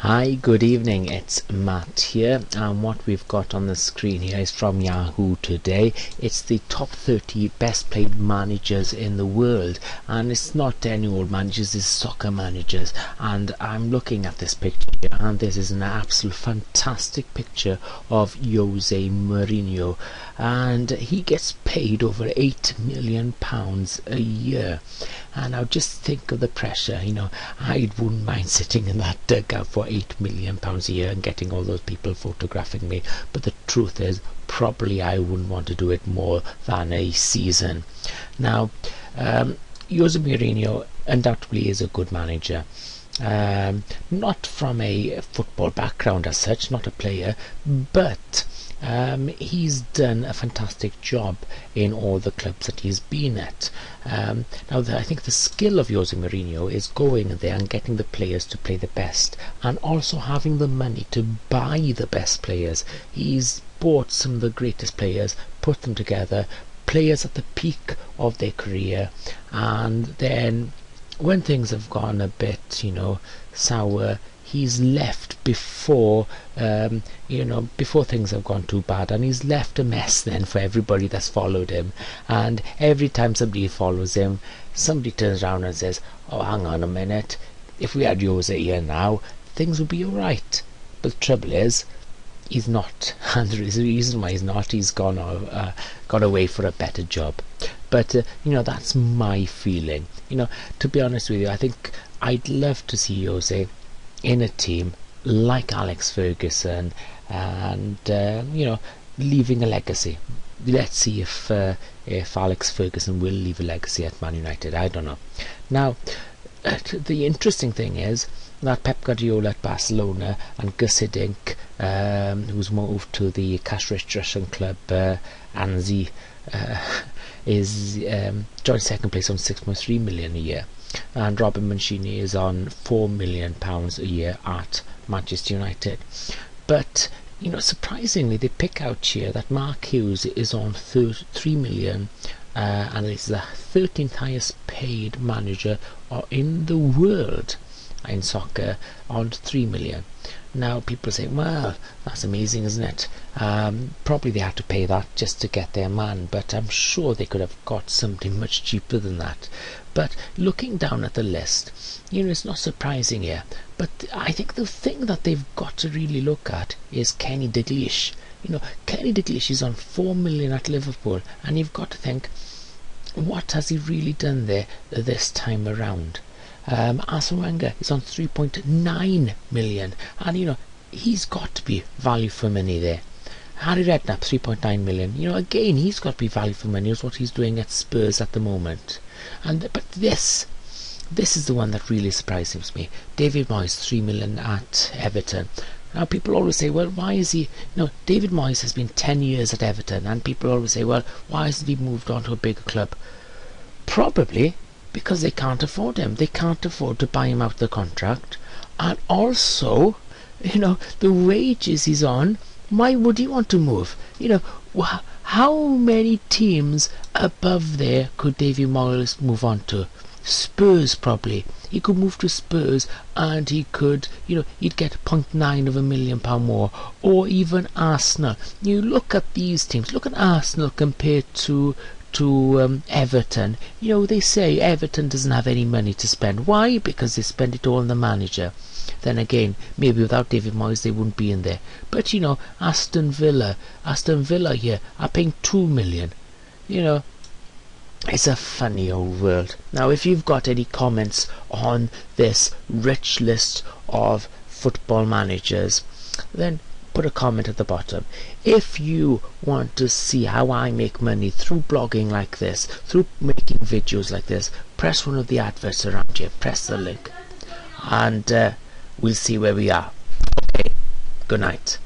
Hi, good evening, it's Matt here, and what we've got on the screen here is from Yahoo today. It's the top 30 best paid managers in the world, and it's not any old managers, it's soccer managers. And I'm looking at this picture here, and this is an absolute fantastic picture of Jose Mourinho, and he gets paid over £8 million a year. And now just think of the pressure. I wouldn't mind sitting in that dugout for £8 million a year and getting all those people photographing me, but the truth is probably I wouldn't want to do it more than a season. Now Jose Mourinho undoubtedly is a good manager, not from a football background as such, not a player, but he's done a fantastic job in all the clubs that he's been at. I think the skill of Jose Mourinho is going there and getting the players to play the best, and also having the money to buy the best players. He's bought some of the greatest players, put them together, players at the peak of their career, and then when things have gone a bit sour, he's left before before things have gone too bad, and he's left a mess then for everybody that's followed him. And every time somebody follows him, somebody turns around and says, oh, hang on a minute, if we had Jose here now, things would be alright. But the trouble is, he's not, and there's a reason why he's not. He's gone away for a better job. But that's my feeling. To be honest with you, I think I'd love to see Jose in a team like Alex Ferguson, and leaving a legacy. Let's see if Alex Ferguson will leave a legacy at Man United. I don't know. Now the interesting thing is that Pep Guardiola at Barcelona and Gus Hiddink, who's moved to the cash-rich Russian club Anzi, is joined second place on 6.3 million a year, and Robin Mancini is on £4 million a year at Manchester United. But surprisingly, they pick out here that Mark Hughes is on 3 million, and is the 13th highest paid manager in the world in soccer, on 3 million. Now people say, well, that's amazing, isn't it? Probably they had to pay that just to get their man, but I'm sure they could have got something much cheaper than that. But looking down at the list, it's not surprising here, but I think the thing that they've got to really look at is Kenny Dalglish. Kenny Dalglish is on 4 million at Liverpool, and you've got to think, what has he really done there this time around? Arsene Wenger is on 3.9 million, and he's got to be value for money there. Harry Redknapp, 3.9 million. Again, he's got to be value for money. Is what he's doing at Spurs at the moment. But this is the one that really surprises me. David Moyes, 3 million at Everton. Now people always say, well, why is he? David Moyes has been 10 years at Everton, and people always say, well, why hasn't he moved on to a bigger club? Probably because they can't afford him. They can't afford to buy him out the contract, and also the wages he's on. Why would he want to move? How many teams above there could David Moyes move on to? Spurs, probably. He could move to Spurs, and he could he'd get 0.9 of £1 million more. Or even Arsenal. You look at these teams, look at Arsenal compared to Everton. They say Everton doesn't have any money to spend. Why? Because they spend it all on the manager. Then again, maybe without David Moyes they wouldn't be in there. But Aston Villa here are paying 2 million. It's a funny old world. Now if you've got any comments on this rich list of football managers, then put a comment at the bottom. If you want to see how I make money through blogging like this, through making videos like this, press one of the adverts around here, press the link, and we'll see where we are. Okay, good night.